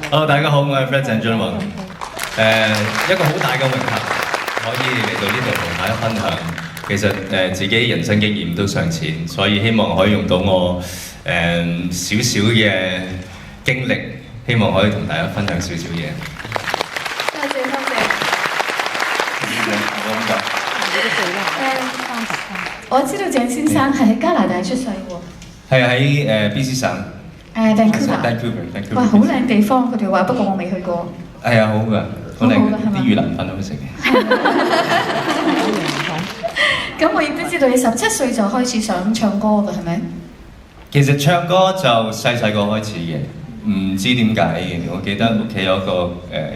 Hello， 大家好，我係 Fred 鄭俊弘。一個好大嘅榮幸，可以嚟到呢度同大家分享。其實自己人生經驗都尚淺，所以希望可以用到我少少嘅經歷，希望可以同大家分享少少嘢。多謝多謝。我知道鄭先生係喺加拿大出世喎。係喺BC 省。Vancouver。哇，好靚地方，佢哋話，不過我未去過。係啊，好㗎，好靚嘅，啲越南粉好食嘅。咁我亦都知道你17歲就開始想唱歌㗎，係咪？其實唱歌就細個開始嘅，唔知點解。我記得屋企有個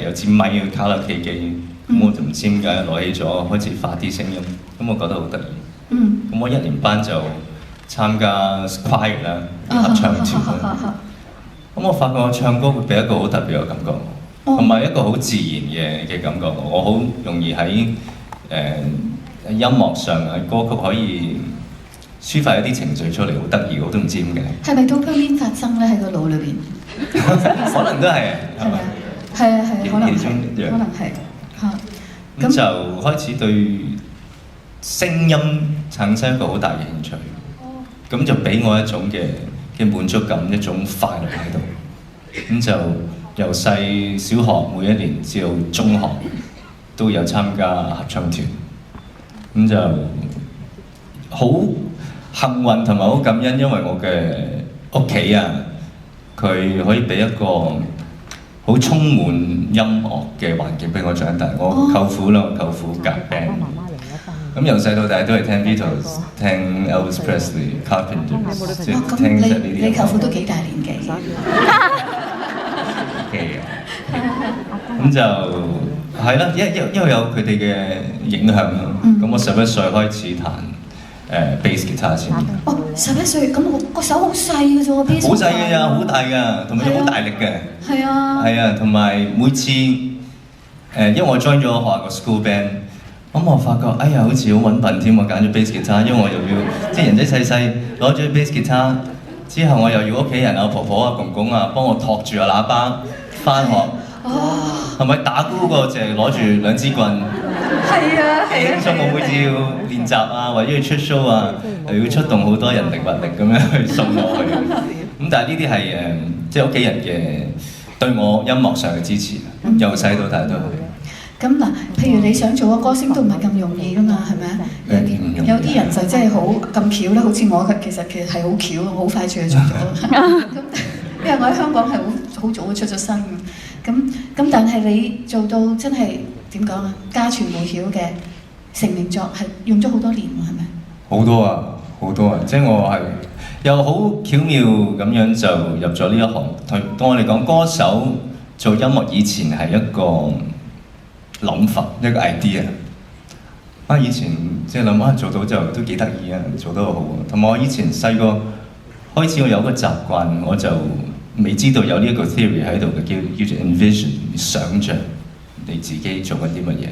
有支咪嘅卡拉 OK 機，咁我就唔知點解攞起咗，開始發啲聲音，咁我覺得好得意。咁我1年班就參加 choir 啦，合唱團啦。咁我發覺我唱歌會俾一個好特別嘅感覺，同埋一個好自然嘅感覺。我好容易喺音樂上嘅歌曲可以抒發一啲情緒出嚟，好得意，我都唔知點解。係咪 dopamine 發生咧喺個腦裏邊？可能都係，係咪啊？係啊係啊，可能係，可能係嚇。咁就開始對聲音產生一個好大嘅興趣。咁就俾我一種嘅滿足感，一種快樂喺度。咁就由細小學每一年至到中學都有參加合唱團。咁就好幸運同埋好感恩，因為我嘅屋企啊，佢可以俾一個好充滿音樂嘅環境俾我長大。我舅父啦，舅父夾 band。咁由細到大都係聽 Beatles、聽 Elvis Presley、Carpenters， 即係聽實呢啲。你舅父都幾大年紀。咁就係啦，因為有佢哋嘅影響咯。咁我11歲開始彈bass guitar 先。哦，11歲，咁我個手好細嘅啫喎，bass。好細嘅咋，好大㗎，同埋好大力嘅。係啊。係啊，同埋每次因為我 join 咗學校個 school band。咁我發覺，哎呀，好似好揾笨添，我揀咗 bass guitar，因為我又要即係人仔細細攞咗 bass guitar，之後我又要屋企人啊、婆婆啊、公公啊幫我托住個喇叭返學，係咪打鼓嗰個就係攞住2支棍？係啊係啊。所以我每次要練習啊，或者要出 show 啊，又要出動好多人力物力咁樣去送我去。咁但係呢啲係即係屋企人嘅對我音樂上嘅支持，由細到大都係。咁嗱，譬如你想做個歌星都唔係咁容易噶嘛，係咪啊？有啲人就真係好咁巧咧，好似我其實係好巧，我好快就做咗。咁因為我喺香港係好早就出咗身咁但係你做到真係點講啊？家傳戶曉嘅成名作係用咗好多年喎，係咪？好多啊，好多啊！即係我係又好巧妙咁樣就入咗呢一行。當我哋講歌手做音樂以前係一個諗法，一個 idea。以前即係諗做到就都幾得意啊，做得好好。同埋我以前細個開始我有個習慣，我就未知道有呢一個 theory 喺度嘅，叫做 envision， 想像你自己做緊啲乜嘢。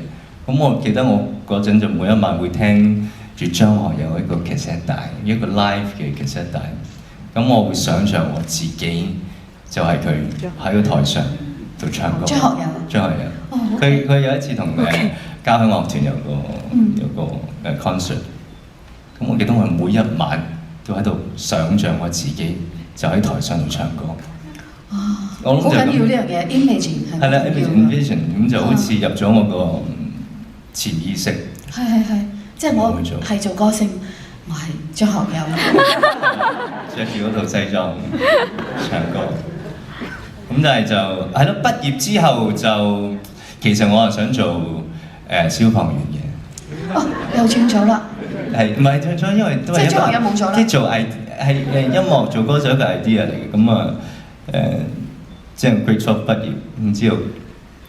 咁我記得我嗰陣就每一晚會聽住張學友一個 cassette 帶，一個 live 嘅 cassette 帶。咁我會想像我自己就係佢喺個台上度唱歌。張學友。佢有一次同交響樂團有個concert。咁我記得我每一晚都喺度想像我自己就喺台上度唱歌。好緊要呢樣嘢 ，imagine 係啦 ，imagine 咁就好似入咗我個潛意識。係，即係我係做歌星，我係張學友。着住嗰套西裝唱歌。咁但係就係咯，畢業之後就其實我係想做消防員嘅。又轉咗啦。係唔係轉咗？因為都係即係張學友冇咗啦。即係做係音樂做歌手一個 idea 嚟嘅，咁啊即係 grade 12畢業，咁之後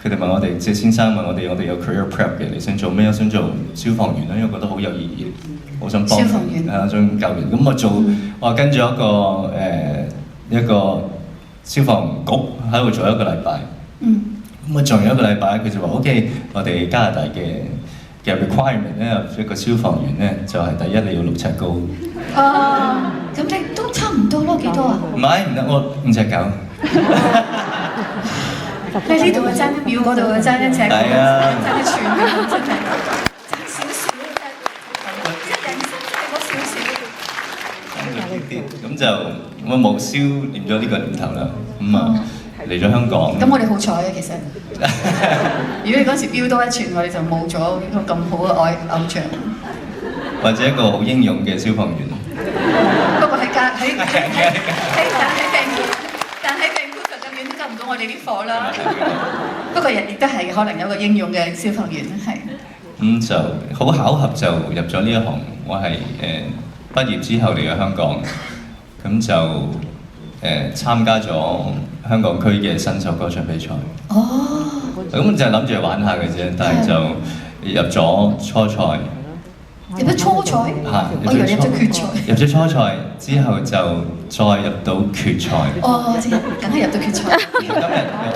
佢哋問我哋，即係先生問我哋有 career prep 嘅，你想做咩？我想做消防員啦，因為覺得好有意義，好想幫消防員係啊，想救援。咁我做我跟咗一個消防局喺度做一個禮拜。咁我做完一個禮拜，佢就話 OK， 我哋加拿大嘅 requirement 咧，一個消防員咧就係第一你要6尺高。咁你都差唔多咯，幾多啊？唔係唔得，我5尺9。你呢度嘅爭1秒，嗰度嘅爭1尺，係啊，爭1寸嘅真係爭少少，即係人生真係嗰少少。咁就我冇消念咗呢個念頭啦。咁啊嚟咗香港。咁我哋好彩嘅其實。如果你嗰時飆多1寸，我哋就冇咗呢個咁好嘅偶像。或者一個好英勇嘅消防員。不過但喺病夫咁遠都救唔到我哋啲火啦。不過亦都係可能有個英勇嘅消防員係。咁就好巧合就入咗呢一行。我係畢業之後嚟咗香港，咁就參加咗香港區嘅新秀歌唱比賽。咁就諗住玩下嘅啫，但係就入咗初賽。入咗初賽？我以為入咗決賽。入咗初賽之後就再入到決賽。即係梗係入到決賽。今日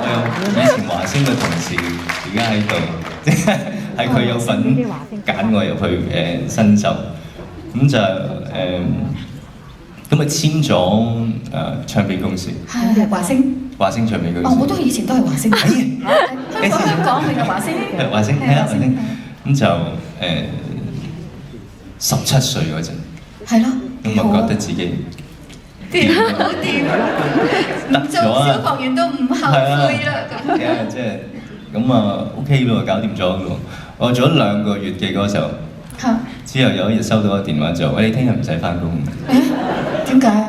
我有以前華星嘅同事而家喺度，係佢有份揀我入去新秀，咁就咁簽咗唱片公司。係華星。華星唱片公司。我都以前都係華星。香港定係華星？華星，係啊華星。咁就17歲嗰陣，係咯，咁我覺得自己掂好掂，唔做消防員都唔後悔啦咁。即係咁啊 OK 咯，搞掂咗咯。我做咗2個月嘅歌手，之後有一日收到個電話就，喂，你聽日唔使返工。點解啊？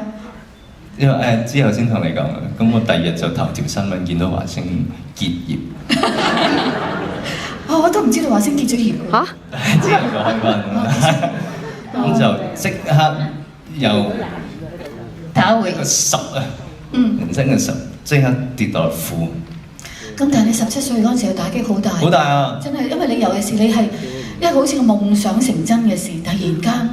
因為之後先同你講啊。咁我第2日就頭條新聞見到華星結業。我都唔知道華星結咗業。之後就開翻，咁就即刻又打回個10啊，人生嘅10即刻跌落褲。咁但係你17歲嗰陣時嘅打擊好大。好大啊！真係，因為你尤其是你係一個好似個夢想成真嘅事，突然間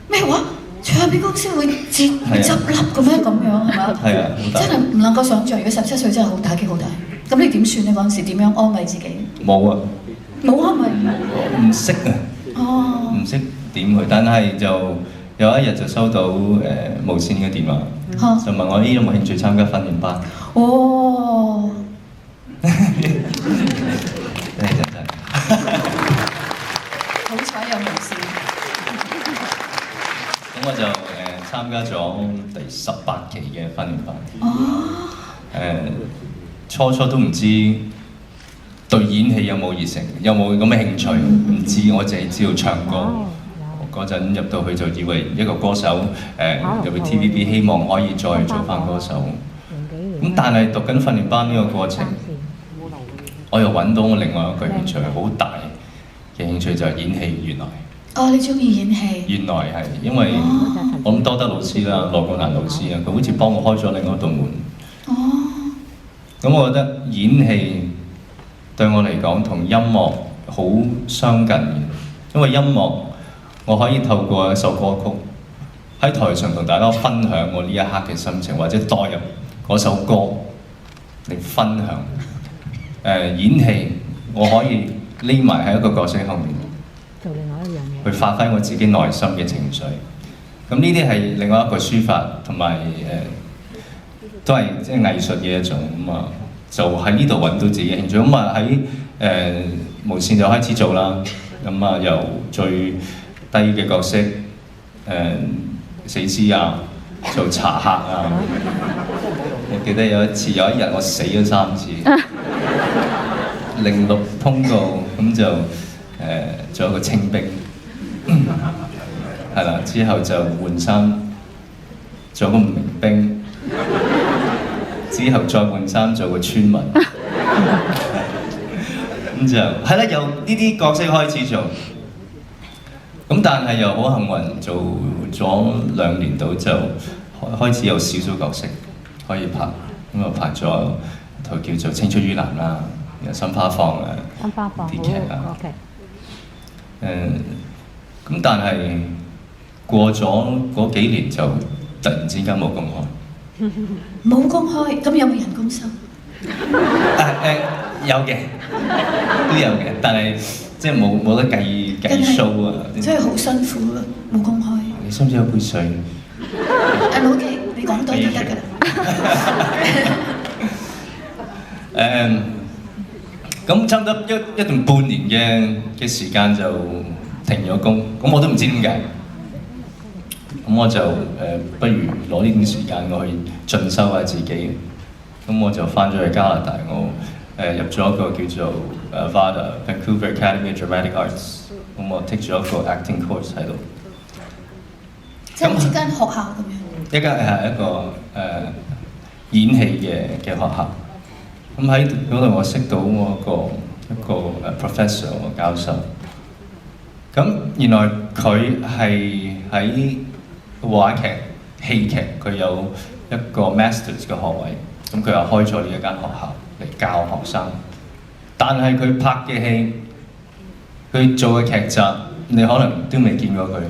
咩話？唱片公司會執笠嘅咩？咁樣係嘛？係啊，真係唔能夠想像。如果17歲真係好打擊好大。咁你點算呢？嗰陣時點樣安慰自己？冇啊！冇安慰。唔識啊！唔識點去，但係就有一日就收到無線嘅電話，就問我有冇興趣參加訓練班。真係。好彩有無線。咁我就參加咗第18期嘅訓練班。初都唔知對演戲有冇熱誠，有冇咁嘅興趣，唔知，我淨係知道唱歌。嗰陣入到去就以為一個歌手，入去 TVB 希望可以再做翻歌手。咁但係讀緊訓練班呢個過程，我又揾到我另外一個興趣，好大嘅興趣就係演戲。原來。你中意演戲？原來係因為我諗多德老師啦、羅冠蘭老師啊，佢好似幫我開咗另外一道門。咁我覺得演戲對我嚟講同音樂好相近嘅，因為音樂我可以透過一首歌曲喺台上同大家分享我呢一刻嘅心情，或者代入嗰首歌嚟分享。演戲我可以匿埋喺一個角色後面，做另外一樣嘢，去發揮我自己內心嘅情緒。咁呢啲係另外一個抒發，同埋都係即係藝術嘅一種咁啊，就喺呢度揾到自己嘅興趣。咁啊喺無線就開始做啦。咁啊由最低嘅角色死屍啊，做茶客啊。我記得有一日我死咗3次，06通告咁就做一個清兵，係啦，之後就換衫做個民兵。之後再換衫做個村民，咁就係啦，由呢啲角色開始做，咁但係又好幸運，做咗2年到就開始有少少角色可以拍，咁啊拍咗套叫做《青出於藍》啦，有《心花放》啊，啲劇啊。咁但係過咗嗰幾年就突然之間冇公開。冇公開，咁有冇人工收？有嘅，都有嘅，但係即係冇得計 show 啊。真係好辛苦啊！冇公開。你知唔知有杯水？冇嘅，你講多啲得㗎啦。咁差唔多一段半年嘅時間就停咗工，咁我都唔知點解。咁我就不如攞呢段時間我去進修下自己。咁我就翻咗去加拿大，我入咗一個叫做VADA Vancouver Academy of Dramatic Arts， 咁我 take 咗一個 acting course 喺度。即係好似間學校咁樣。一間係一個演戲嘅學校。咁喺嗰度我識到我一個 professor 我教授。咁原來佢係喺話劇、戲劇，佢有一個 masters 嘅學位。咁佢又開咗呢一間學校嚟教學生，但係佢拍嘅戲，佢做嘅劇集，你可能都未見過佢，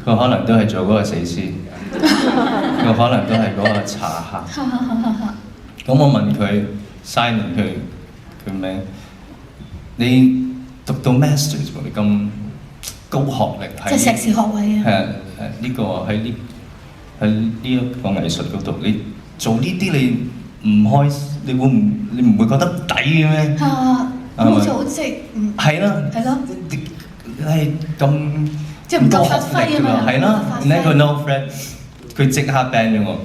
佢可能都係做嗰個死屍，佢可能都係嗰個茶客。咁我問佢 Simon 佢名，你讀到 masters 喎，你咁高學歷喺，即係碩士學位啊。呢個喺呢一個藝術嗰度，你做呢啲你唔開，你唔會覺得抵嘅咩？好似好即係係啦，係咯，你係咁即係唔夠發揮啊嘛，係啦。呢個 no friend， 佢即刻 ban 咗我。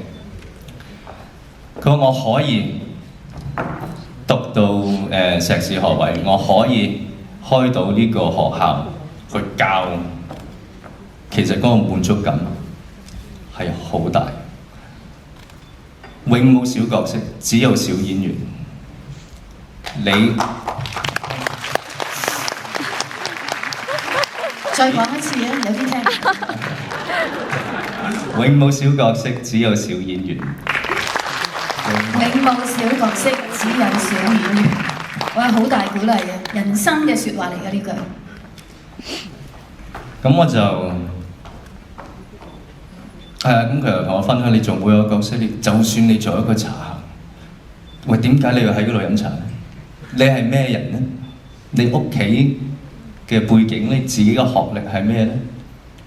佢話我可以讀到碩士學位，我可以開到呢個學校去教，其實嗰個滿足感係好大。永冇小角色，只有小演員。你再講一次啊，有啲聽。永冇小角色，只有小演員。永冇小角色，只有小演員。哇，好大鼓勵嘅，人生嘅説話嚟嘅呢句。咁我就咁佢又同我分享，你做每個角色，就算你做一個茶客，喂，點解你要喺嗰度飲茶咧？你係咩人咧？你屋企嘅背景，你自己嘅學歷係咩咧？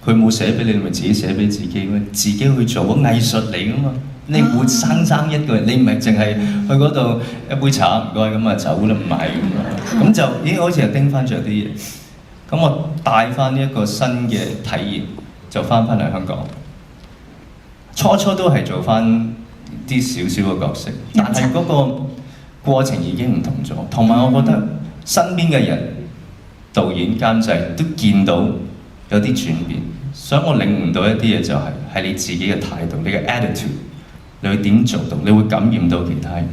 佢冇寫俾你，咪自己寫俾自己咩？自己去做個藝術嚟噶嘛？你活生生一個人，你唔係淨係去嗰度一杯茶唔該咁啊走啦，唔係咁咁就咦好似又叮翻着啲嘢。咁我帶翻呢一個新嘅體驗，就翻嚟香港。初都係做翻啲少少嘅角色，但係嗰個過程已經唔同咗。同埋我覺得身邊嘅人、導演、監製都見到有啲轉變，所以我領悟到一啲嘢就係你自己嘅態度，你嘅 attitude， 你會點做到，你會感染到其他人，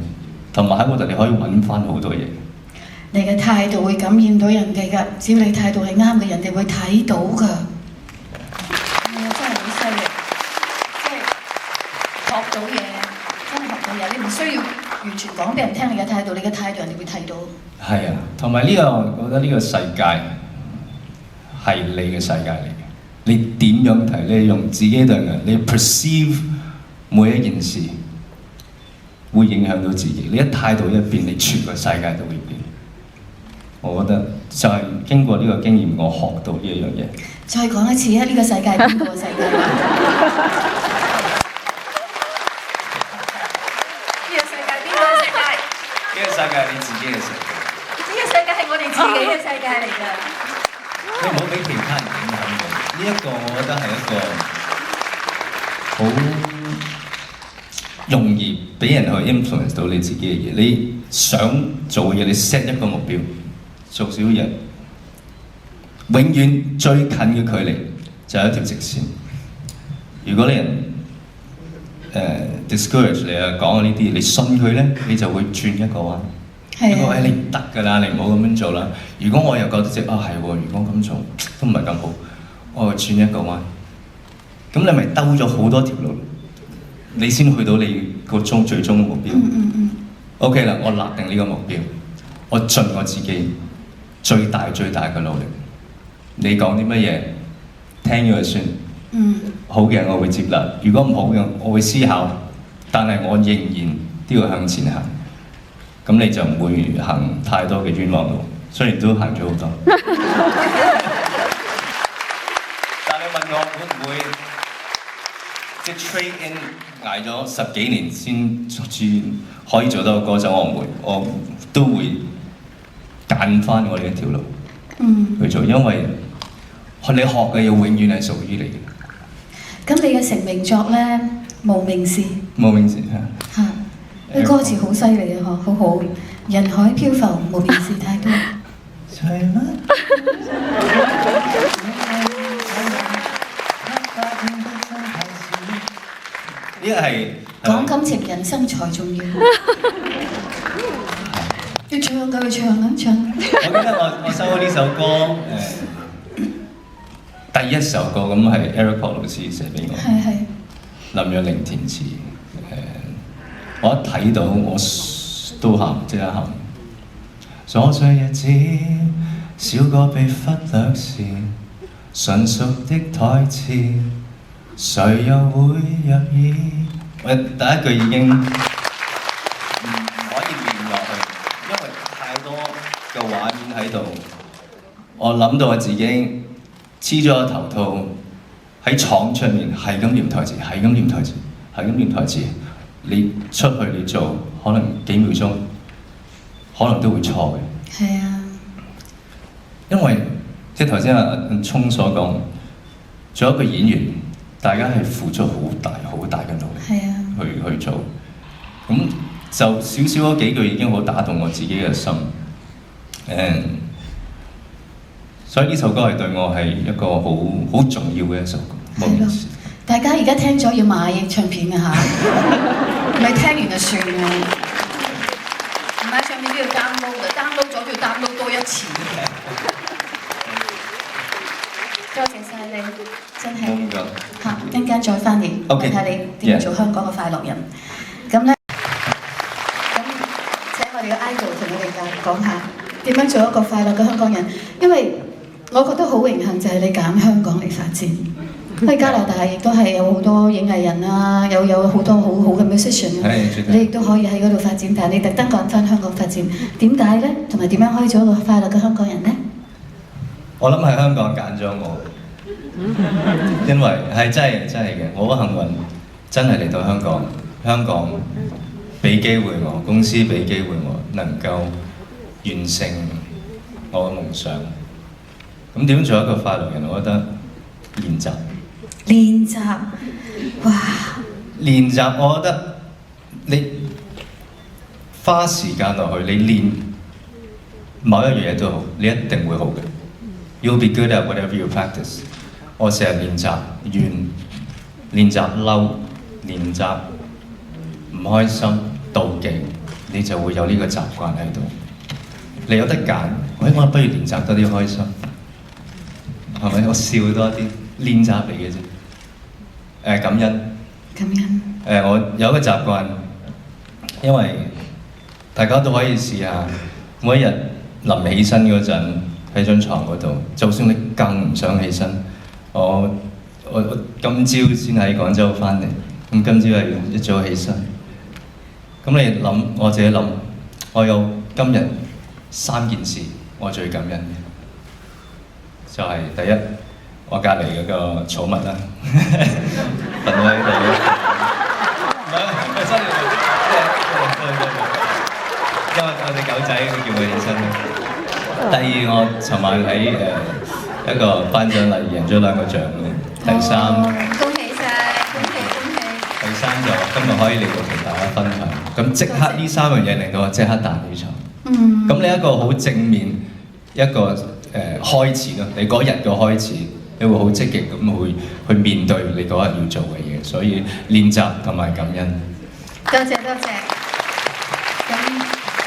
同埋喺嗰度你可以揾翻好多嘢。你嘅態度會感染到人哋㗎，只要你態度係啱嘅，人哋會睇到㗎。真係好犀利，即係學到嘢，真係學到嘢。你唔需要完全講俾人聽你嘅態度，你嘅態度人哋會睇到。係啊，同埋呢個，我覺得呢個世界係你嘅世界嚟嘅。你點樣睇？你用自己對眼，你 perceive 每一件事，會影響到自己。你一態度一變，你全個世界都會變。我覺得就係經過呢個經驗，我學到呢一樣嘢。再講一次啊！呢個世界係邊個世界？呢個世界邊個世界？呢個世界係你自己嘅世界。呢個世界係我哋自己嘅世界嚟㗎。你唔好俾其他人影響到。呢一個我覺得係一個好容易俾人去 influence 到你自己嘅嘢。你想做嘢，你 set 一個目標。做少嘢，永遠最近嘅距離就係一條直線。如果你人discourage 你啊，講呢啲，你信佢咧，你就會轉一個彎。如果你唔得㗎啦，你唔好咁樣做啦。如果我又覺得係喎，如果咁做都唔係咁好，我轉一個彎，咁你咪兜咗好多條路，你先去到你個最終嘅目標。OK 啦，我立定呢個目標，我盡我自己最大嘅努力。你講啲乜嘢，聽咗就算。好嘅我會接納，如果唔好嘅我會思考，但係我仍然都要向前行。咁你就唔會行太多嘅冤枉路，雖然都行咗好多。但你問我會唔會即係 trade in 捱咗10幾年先可以做到個歌手，我唔會，我都會揀翻我呢一條路去做，因為你學嘅嘢永遠係屬於你嘅。咁你嘅成名作咧，無名氏。無名氏嚇。啲歌詞好犀利啊！好好，人海漂浮，無名氏太多。係咩？呢個係講感情，人生才重要。要唱㗎，要唱啊！唱。我記得我收咗呢首歌第一首歌咁係 Eric Kwok 老師寫俾我，林若寧填詞。我一睇到我都喊，即刻喊。瑣碎日子，少個被忽略時，純熟的台詞，誰又會入耳？我第一句已經唔可以亂落去，因為太多嘅畫面喺度。我諗到我自己黐咗個頭套喺廠出面，係咁念台詞，係咁念台詞，係咁念台詞。你出去你做，可能幾秒鐘，可能都會錯嘅。係啊，因為即係頭先阿聰所講，做一個演員，大家係付出好大嘅努力，係啊，去做。咁就少少嗰幾句已經好打動我自己嘅心。所以呢首歌係對我係一個好重要嘅一首歌。係咯，大家而家聽咗要買唱片嘅嚇，唔係聽完就算嘅。買唱片都要 download 咗要 download 多一次。多謝晒你，真係嚇，一陣間再翻嚟問下你點樣做香港嘅快樂人。咁咧，咁請我哋嘅 idol 同我哋講下點樣做一個快樂嘅香港人，因為我覺得好榮幸就係你揀香港嚟發展。因為加拿大亦都係有好多影藝人啊，有好多好好嘅 musician 啊，你亦都可以喺嗰度發展，但係你特登揀翻香港發展，點解咧？同埋點樣可以做一個快樂嘅香港人咧？我諗係香港揀咗我，因為係真係嘅，我好幸運，真係嚟到香港，香港俾機會我，公司俾機會我，能夠完成我嘅夢想。咁點做一個快樂人？我覺得練習。練習，哇！練習，我覺得你花時間落去，你練某一樣嘢都好，你一定會好嘅。You'll be good at whatever you practice。我成日練習怨，練習嬲，練習唔開心、妒忌，你就會有呢個習慣喺度。你有得揀，我不如練習多啲開心，係咪？我笑多啲，練習嚟嘅啫。感恩。我有一個習慣，因為大家都可以試下，每一日臨起身嗰陣喺張床嗰度，就算你更唔想起身，我今朝先喺廣州翻嚟，咁今朝係一早起身，咁你諗，我自己諗，我有今日3件事我最感恩嘅，就係第一。我隔離嗰個寵物啦，瞓喺度。唔係真係，因為我隻狗仔叫佢起身。第二，我尋晚喺一個頒獎禮贏咗2個獎嘅。第三，恭喜晒，恭喜！第三就今日可以嚟到同大家分享。咁即刻呢3樣嘢令到我即刻彈起床。咁你一個好正面一個開始咯，你嗰日嘅開始。你會好積極咁去面對你嗰日要做嘅嘢，所以練習同埋感恩。多謝。